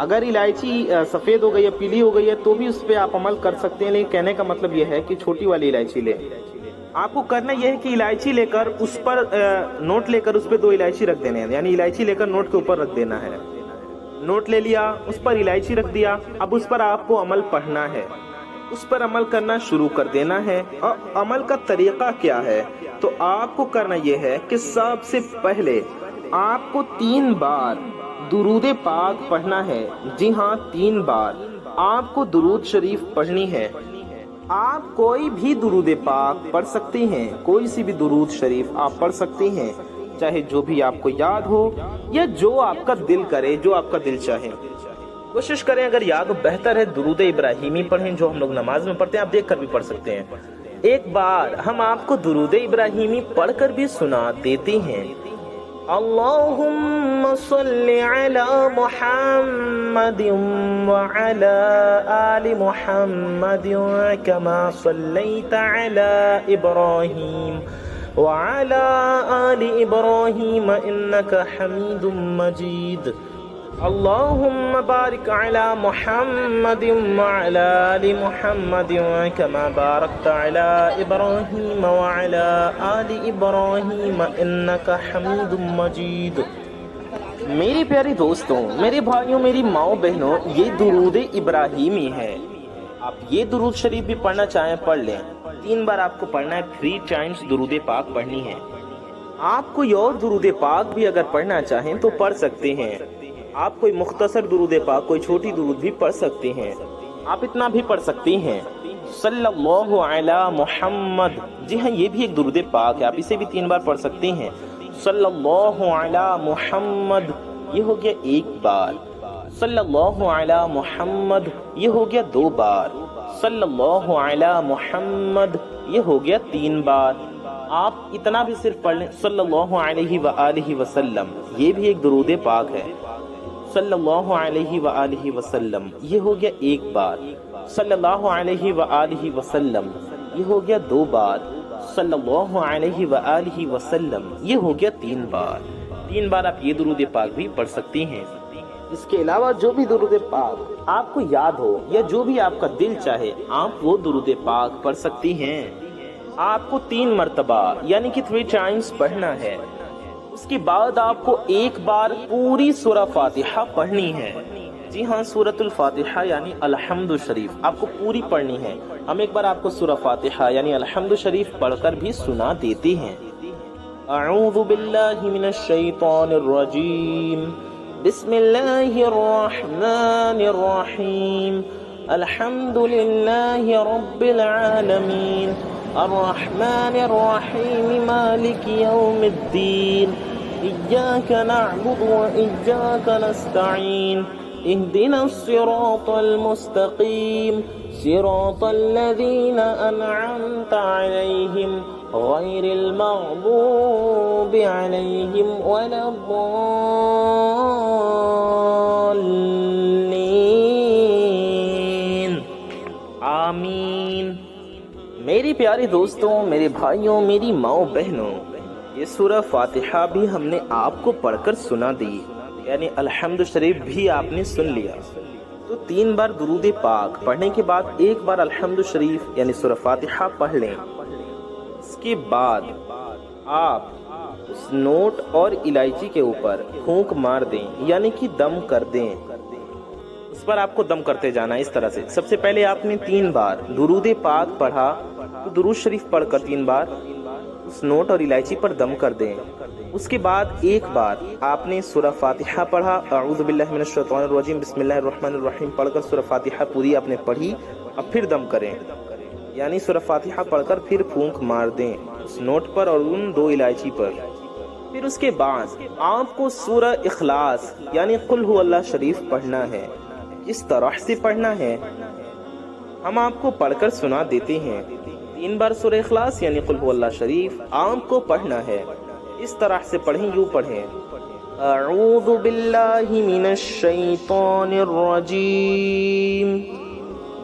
اگر الائچی سفید ہو گئی ہے، پیلی ہو گئی ہے، تو بھی اس پہ آپ عمل کر سکتے ہیں، لیکن کہنے کا مطلب یہ ہے کہ چھوٹی والی الائچی لیں۔ آپ کو کرنا یہ ہے کہ الائچی لے کر اس پر نوٹ لے کر اس پہ 2 الائچی رکھ دینے ہیں، یعنی الائچی لے کر نوٹ کے اوپر رکھ دینا ہے۔ نوٹ لے لیا، اس پر الائچی رکھ دیا، اب اس پر آپ کو عمل پڑھنا ہے، اس پر عمل کرنا شروع کر دینا ہے۔ اور عمل کا طریقہ کیا ہے؟ تو آپ کو کرنا یہ ہے کہ سب سے پہلے آپ کو 3 بار درود پاک پڑھنا ہے۔ جی ہاں، 3 بار آپ کو درود شریف پڑھنی ہے۔ آپ کوئی بھی درود پاک پڑھ سکتے ہیں، کوئی سی بھی درود شریف آپ پڑھ سکتے ہیں، چاہے جو بھی آپ کو یاد ہو یا جو آپ کا دل کرے، جو آپ کا دل چاہے۔ کوشش کریں اگر یاد ہو، بہتر ہے درود ابراہیمی پڑھیں جو ہم لوگ نماز میں پڑھتے ہیں، آپ دیکھ کر بھی پڑھ سکتے ہیں۔ ایک بار ہم آپ کو درود ابراہیمی پڑھ کر بھی سنا دیتے ہیں۔ اللہم صلی علی محمد وعلی آل محمد کما صلیت علی ابراہیم وعلی آل ابراہیم انک حمید مجید۔ اللہم بارک علی محمد وعلی آل محمد کما بارکت علی ابراہیم وعلی آل ابراہیم انک حمید مجید۔ میری پیاری دوستوں، میرے بھائیوں، میری ماؤں بہنوں، یہ درود ابراہیمی ہے۔ آپ یہ درود شریف بھی پڑھنا چاہیں پڑھ لیں۔ 3 بار آپ کو پڑھنا ہے، 3 ٹائمز درود پاک پڑھنی ہے۔ آپ کوئی اور درود پاک بھی اگر پڑھنا چاہیں تو پڑھ سکتے ہیں۔ آپ کوئی مختصر درود پاک، کوئی چھوٹی درود بھی پڑھ سکتے ہیں۔ آپ اتنا بھی پڑھ سکتے ہیں، صلی اللہ علی محمد۔ جی ہاں، یہ بھی ایک درود پاک ہے، آپ اسے بھی 3 بار پڑھ سکتے ہیں۔ صلی اللہ علی محمد، یہ ہو گیا 1 بار۔ صلی اللہ علی محمد، یہ ہو گیا 2 بار۔ صلی اللہ علی محمد، یہ ہو گیا 3 بار۔ آپ اتنا بھی صرف پڑھ لیں، صلی اللہ علیہ وآلہ وسلم، یہ بھی ایک درود پاک ہے۔ صلی اللہ علیہ وآلہ وسلم، یہ ہو گیا 1 بار۔ صلی اللہ علیہ وآلہ وسلم، یہ ہو گیا 2 بار۔ صلی اللہ علیہ وآلہ وسلم، یہ ہو گیا 3 بار۔ 3 بار آپ یہ درود پاک بھی پڑھ سکتے ہیں۔ اس کے علاوہ جو بھی درود پاک آپ کو یاد ہو یا جو بھی آپ کا دل چاہے، آپ وہ درود پاک پڑھ سکتی ہیں۔ آپ کو 3 مرتبہ یعنی کہ 3 ٹائمز پڑھنا ہے۔ اس کے بعد آپ کو 1 بار پوری سورہ فاتحہ پڑھنی ہے۔ جی ہاں، سورۃ الفاتحہ یعنی الحمد شریف آپ کو پوری پڑھنی ہے۔ ہم ایک بار آپ کو سورہ فاتحہ یعنی الحمد شریف پڑھ کر بھی سنا دیتے ہیں۔ اعوذ باللہ من الشیطان الرجیم، بسم اللہ الرحمن الرحیم، الحمد للہ رب العالمین، الرحمن الرحیم، مالک یوم الدین، ایاک نعبد و ایاک نستعین، اہدنا الصراط المستقیم، صراط الذین انعمت علیہم غیر المغضوب علیہم ولا الضالین، آمین۔ میری پیاری دوستوں، میرے بھائیوں، میری ماؤں بہنوں، یہ سورہ فاتحہ بھی ہم نے آپ کو پڑھ کر سنا دی، یعنی الحمد شریف بھی آپ نے سن لیا۔ تو 3 بار درود پاک پڑھنے کے بعد 1 بار الحمد شریف یعنی سورہ فاتحہ پڑھ لیں۔ اس کے بعد آپ اس نوٹ اور الائچی کے اوپر پھونک مار دیں، یعنی کہ دم کر دیں۔ اس پر آپ کو دم کرتے جانا ہے اس طرح سے۔ سب سے پہلے آپ نے 3 بار درود پاک پڑھا، تو درود شریف پڑھ کر 3 بار اس نوٹ اور الائچی پر دم کر دیں۔ اس کے بعد 1 بار آپ نے سورہ فاتحہ پڑھا، اعوذ باللہ من الشیطان الرجیم، بسم اللہ الرحمن الرحیم پڑھ کر سورہ فاتحہ پوری آپ نے پڑھی، اب پھر دم کریں، یعنی سورہ فاتحہ پڑھ کر پھر پھونک مار دیں اس نوٹ پر اور ان 2 الائچی پر۔ پھر اس کے بعد آپ کو سورہ اخلاص یعنی قل هو اللہ شریف پڑھنا ہے۔ اس طرح سے پڑھنا ہے ہم آپ کو پڑھ کر سنا دیتے ہیں۔ 3 بار سورہ اخلاص یعنی قل هو اللہ شریف آپ کو پڑھنا ہے۔ اس طرح سے پڑھیں، یوں پڑھیں، اعوذ باللہ من الشیطان الرجیم،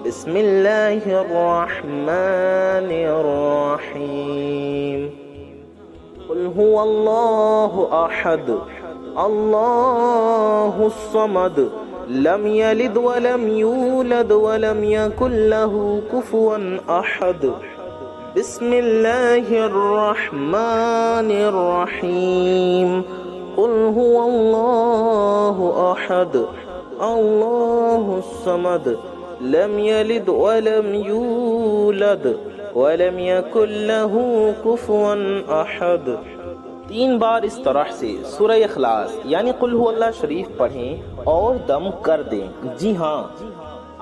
بسم اللہ الرحمن الرحیم، قل هو اللہ احد، اللہ الصمد، لم يلد ولم يولد ولم يكن له كفوا أحد. بسم الله الرحمن الرحيم. قل هو الله أحد الله الصمد لم يلد ولم يولد ولم يكن له كفوا أحد. 3 بار اس طرح سے سورہ اخلاص یعنی قل هو اللہ شریف پڑھیں اور دم کر دیں. جی ہاں،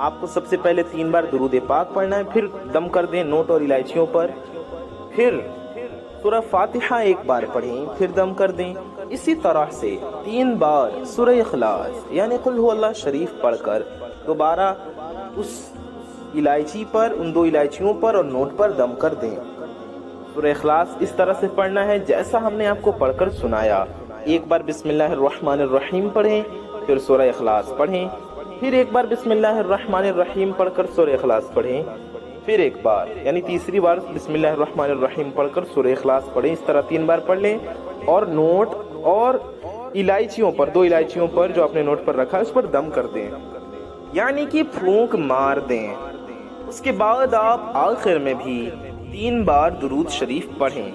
آپ کو سب سے پہلے 3 بار درود پاک پڑھنا ہے، پھر دم کر دیں نوٹ اور الائچیوں پر، پھر سورہ فاتحہ 1 بار پڑھیں، پھر دم کر دیں. اسی طرح سے 3 بار سورہ اخلاص یعنی قل هو اللہ شریف پڑھ کر دوبارہ اس الائچی پر، ان 2 الائچیوں پر اور نوٹ پر دم کر دیں. سورہ اخلاص اس طرح سے پڑھنا ہے جیسا ہم نے آپ کو پڑھ کر سنایا. 1 بار بسم اللہ الرحمن الرحیم پڑھیں، پھر سورہ اخلاص پڑھیں، پھر 1 بار بسم اللہ الرحمن الرحیم پڑھ کر سورہ اخلاص پڑھیں، پھر 1 بار یعنی تیسری بار بسم اللہ الرحمن الرحیم پڑھ کر سورہ اخلاص پڑھیں. اس طرح 3 بار پڑھ لیں اور نوٹ اور الائچیوں پر، 2 الائچیوں پر جو آپ نے نوٹ پر رکھا اس پر دم کر دیں یعنی کہ پھونک مار دیں. اس کے بعد آپ آخر میں بھی 3 بار درود شریف پڑھیں،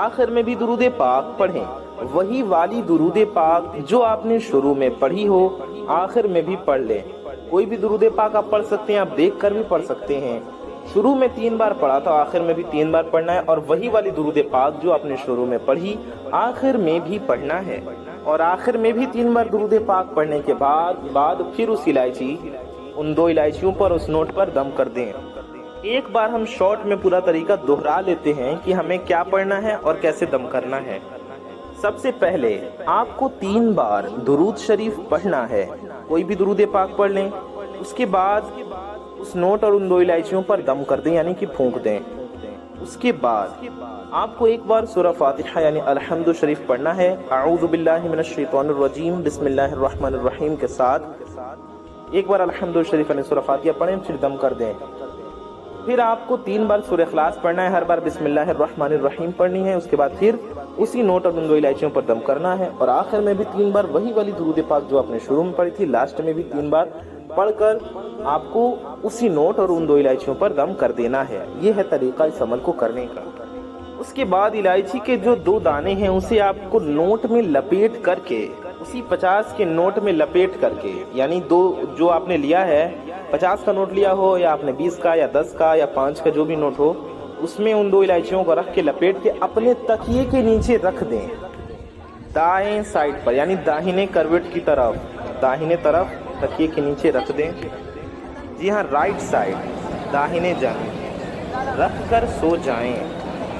آخر میں بھی درود پاک پڑھیں. وہی والی درود پاک جو آپ نے شروع میں پڑھی ہو آخر میں بھی پڑھ لیں. کوئی بھی درود پاک آپ پڑھ سکتے ہیں، آپ دیکھ کر بھی پڑھ سکتے ہیں. شروع میں 3 بار پڑھا تھا، آخر میں بھی 3 بار پڑھنا ہے، اور وہی والی درود پاک جو آپ نے شروع میں پڑھی آخر میں بھی پڑھنا ہے. اور آخر میں بھی 3 بار درود پاک پڑھنے کے بعد پھر اس الائچی، ان 2 الائچیوں پر اس نوٹ پر دم کر دیں. 1 بار ہم شارٹ میں پورا طریقہ دہرا لیتے ہیں کہ ہمیں کیا پڑھنا ہے اور کیسے دم کرنا ہے. سب سے پہلے آپ کو 3 بار درود شریف پڑھنا ہے، کوئی بھی درود پاک پڑھ لیں. اس کے بعد اس نوٹ اور ان 2 الائچیوں پر دم کر دیں یعنی کہ پھونک دیں. اس کے بعد آپ کو 1 بار سورہ فاتحہ یعنی الحمد شریف پڑھنا ہے، اعوذ باللہ من الشیطان الرجیم بسم اللہ الرحمن الرحیم کے ساتھ 1 بار الحمد شریف یعنی سورہ فاتحہ پڑھیں، پھر دم کر دیں. پھر آپ کو 3 بار سورہ اخلاص پڑھنا ہے، ہر بار بسم اللہ الرحمن الرحیم پڑھنی ہے. اس کے بعد پھر اسی نوٹ اور ان 2 الائچیوں پر دم کرنا ہے، اور آخر میں بھی 3 بار وہی والی درود پاک جو آپ نے شروع میں پڑھی تھی لاسٹ میں بھی 3 بار پڑھ کر آپ کو اسی نوٹ اور ان 2 الائچیوں پر دم کر دینا ہے. یہ ہے طریقہ اس عمل کو کرنے کا. اس کے بعد الائچی کے جو 2 دانے ہیں اسے آپ کو نوٹ میں لپیٹ کر کے، اسی 50 کے نوٹ میں لپیٹ کر کے، یعنی 2 جو آپ نے لیا ہے، 50 کا نوٹ لیا ہو یا آپ نے 20 کا یا 10 کا یا 5 کا جو بھی نوٹ ہو، اس میں ان 2 الائچیوں کو رکھ کے لپیٹ کے اپنے تکیے کے نیچے رکھ دیں، دائیں سائڈ پر یعنی داہنے کروٹ کی طرف، داہنے طرف تکیے کے نیچے رکھ دیں. جی ہاں، رائٹ سائڈ داہنے جانب رکھ کر سو جائیں.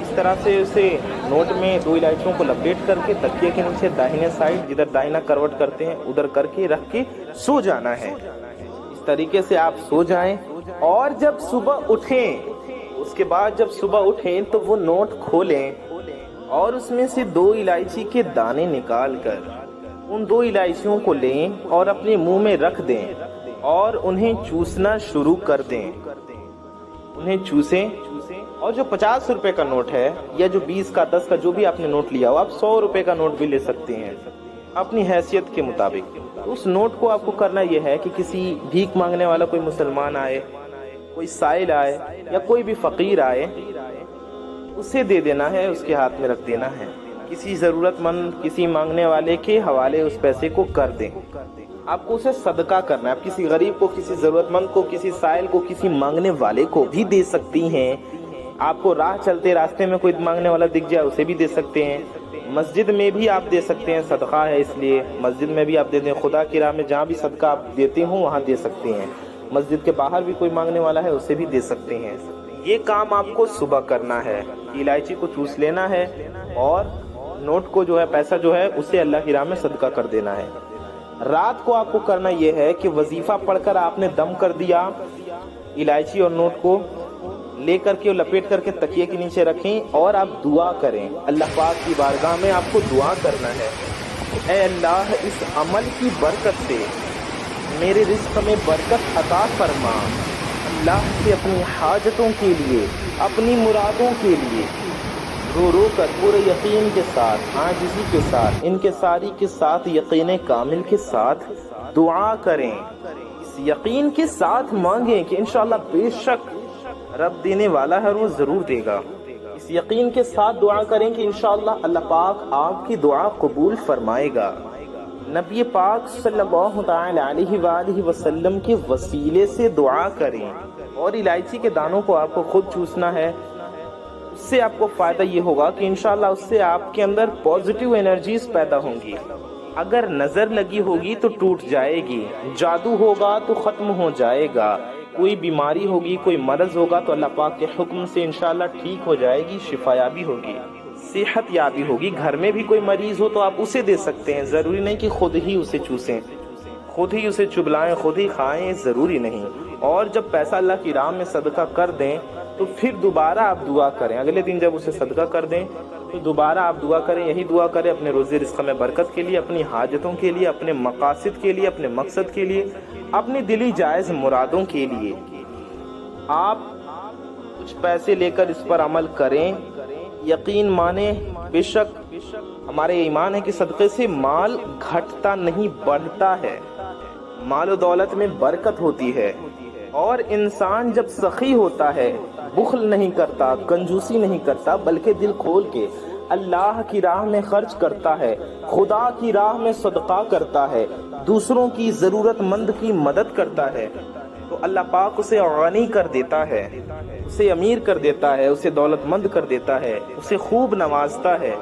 اس طرح سے اسے نوٹ میں 2 الائچیوں کو لپیٹ کر کے تکیے کے نیچے داہنے سائڈ جدھر داہنا کروٹ کرتے ہیں ادھر کر کے رکھ کے سو جانا ہے. اس طریقے سے آپ سو جائیں، اور جب صبح اٹھیں، اس کے بعد جب صبح اٹھیں تو وہ نوٹ کھولیں اور اس میں سے 2 الائچی کے دانے نکال کر ان 2 الائچیوں کو لیں اور اپنے منہ میں رکھ دیں اور انہیں چوسنا شروع کر دیں. انہیں چوسیں، اور جو 50 روپے کا نوٹ ہے یا جو 20 کا 10 کا جو بھی آپ نے نوٹ لیا ہو، آپ 100 روپے کا نوٹ بھی لے سکتے ہیں اپنی حیثیت کے مطابق. اس نوٹ کو آپ کو کرنا یہ ہے کہ کسی بھیک مانگنے والا کوئی مسلمان آئے، کوئی سائل آئے یا کوئی بھی فقیر آئے، اسے دے دینا ہے، اس کے ہاتھ میں رکھ دینا ہے. کسی ضرورت مند، کسی مانگنے والے کے حوالے اس پیسے کو کر دیں. آپ کو اسے صدقہ کرنا ہے. آپ کسی غریب کو، کسی ضرورت مند کو، کسی سائل کو، کسی مانگنے والے کو بھی دے سکتی ہیں. آپ کو راہ چلتے راستے میں کوئی مانگنے والا دکھ جائے اسے بھی دے سکتے ہیں. مسجد میں بھی آپ دے سکتے ہیں، صدقہ ہے اس لیے مسجد میں بھی آپ دے دیں. خدا کی راہ میں جہاں بھی صدقہ آپ دیتے ہوں وہاں دے سکتے ہیں. مسجد کے باہر بھی کوئی مانگنے والا ہے اسے بھی دے سکتے ہیں. یہ کام آپ کو صبح کرنا ہے. الائچی کو چوس لینا ہے اور نوٹ کو جو ہے، پیسہ جو ہے، اسے اللہ کی راہ میں صدقہ کر دینا ہے. رات کو آپ کو کرنا یہ ہے کہ وظیفہ پڑھ کر آپ نے دم کر دیا، الائچی اور نوٹ کو لے کر کے لپیٹ کر کے تکیے کے نیچے رکھیں اور آپ دعا کریں. اللہ پاک کی بارگاہ میں آپ کو دعا کرنا ہے، اے اللہ اس عمل کی برکت سے میرے رزق میں برکت عطا فرما. اللہ سے اپنی حاجتوں کے لیے، اپنی مرادوں کے لیے رو رو کر پورے یقین کے ساتھ، عاجزی کے ساتھ، انکساری کے ساتھ، یقین کامل کے ساتھ دعا کریں، اس یقین کے ساتھ مانگیں کہ انشاءاللہ بے شک رب دینے والا ہے اور وہ ضرور دے گا۔ اس یقین کے ساتھ دعا کریں کہ انشاءاللہ اللہ پاک آپ کی دعا قبول فرمائے گا۔ نبی پاک صلی اللہ تعالی علیہ وآلہ وسلم کے وسیلے سے دعا کریں، اور الائچی کے دانوں کو آپ کو خود چوسنا ہے۔ اس سے آپ کو فائدہ یہ ہوگا کہ انشاءاللہ اس سے آپ کے اندر پازیٹیو انرجیز پیدا ہوں گی۔ اگر نظر لگی ہوگی تو ٹوٹ جائے گی، جادو ہوگا تو ختم ہو جائے گا، کوئی بیماری ہوگی، کوئی مرض ہوگا تو اللہ پاک کے حکم سے انشاءاللہ ٹھیک ہو جائے گی، شفا یابی ہوگی، صحت یابی ہوگی۔ گھر میں بھی کوئی مریض ہو تو آپ اسے دے سکتے ہیں، ضروری نہیں کہ خود ہی اسے چوسیں، خود ہی اسے چبلائیں، خود ہی کھائیں، ضروری نہیں۔ اور جب پیسہ اللہ کی راہ میں صدقہ کر دیں تو پھر دوبارہ آپ دعا کریں، اگلے دن جب اسے صدقہ کر دیں تو دوبارہ آپ دعا کریں، یہی دعا کریں اپنے روزی رزق میں برکت کے لیے، اپنی حاجتوں کے لیے، اپنے مقاصد کے لیے، اپنے مقصد کے لیے، اپنی دلی جائز مرادوں کے لیے۔ آپ کچھ پیسے لے کر اس پر عمل کریں، یقین مانیں، بے شک ہمارے ایمان ہے کہ صدقے سے مال گھٹتا نہیں، بڑھتا ہے، مال و دولت میں برکت ہوتی ہے، اور انسان جب سخی ہوتا ہے، بخل نہیں کرتا، کنجوسی نہیں کرتا، بلکہ دل کھول کے اللہ کی راہ میں خرچ کرتا ہے، خدا کی راہ میں صدقہ کرتا ہے، دوسروں کی ضرورت مند کی مدد کرتا ہے، تو اللہ پاک اسے غنی کر دیتا ہے، اسے امیر کر دیتا ہے، اسے دولت مند کر دیتا ہے، اسے خوب نوازتا ہے۔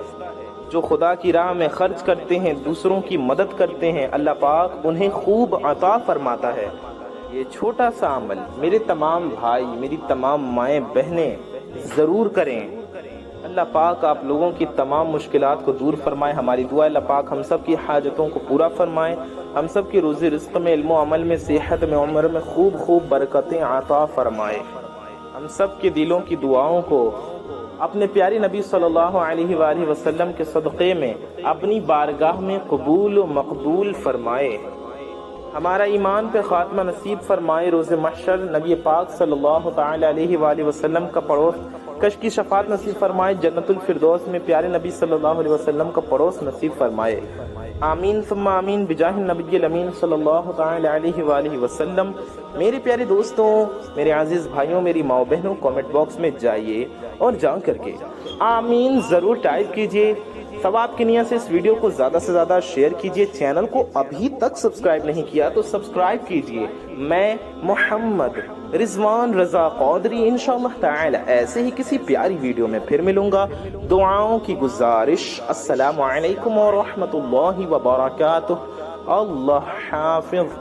جو خدا کی راہ میں خرچ کرتے ہیں، دوسروں کی مدد کرتے ہیں، اللہ پاک انہیں خوب عطا فرماتا ہے۔ یہ چھوٹا سا عمل میرے تمام بھائی، میری تمام مائیں بہنیں ضرور کریں۔ اللہ پاک آپ لوگوں کی تمام مشکلات کو دور فرمائے۔ ہماری دعا اللہ پاک ہم سب کی حاجتوں کو پورا فرمائے، ہم سب کی روزی رزق میں، علم و عمل میں، صحت میں، عمر میں خوب خوب برکتیں عطا فرمائے۔ ہم سب کے دلوں کی دعاؤں کو اپنے پیارے نبی صلی اللہ علیہ وآلہ وسلم کے صدقے میں اپنی بارگاہ میں قبول و مقبول فرمائے۔ ہمارا ایمان پہ خاتمہ نصیب فرمائے۔ روز محشر نبی پاک صلی اللہ تعالی علیہ وآلہ وسلم کا پڑوس کش کی شفاعت نصیب فرمائے۔ جنت الفردوس میں پیارے نبی صلی اللہ علیہ وسلم کا پڑوس نصیب فرمائے۔ آمین ثم آمین بجاہ النبی الامین صلی اللہ تعالی علیہ وآلہ وسلم۔ میرے پیارے دوستوں، میرے عزیز بھائیوں، میری ماؤں بہنوں، کامنٹ باکس میں جائیے اور جا کر کے آمین ضرور ٹائپ کیجئے۔ ثواب کی نیت سے اس ویڈیو کو زیادہ سے زیادہ شیئر کیجئے۔ چینل کو ابھی تک سبسکرائب نہیں کیا تو سبسکرائب کیجئے۔ میں محمد رضوان رضا قادری انشاءاللہ تعالی ایسے ہی کسی پیاری ویڈیو میں پھر ملوں گا۔ دعاؤں کی گزارش، السلام علیکم ورحمۃ اللہ وبرکاتہ۔ اللہ حافظ۔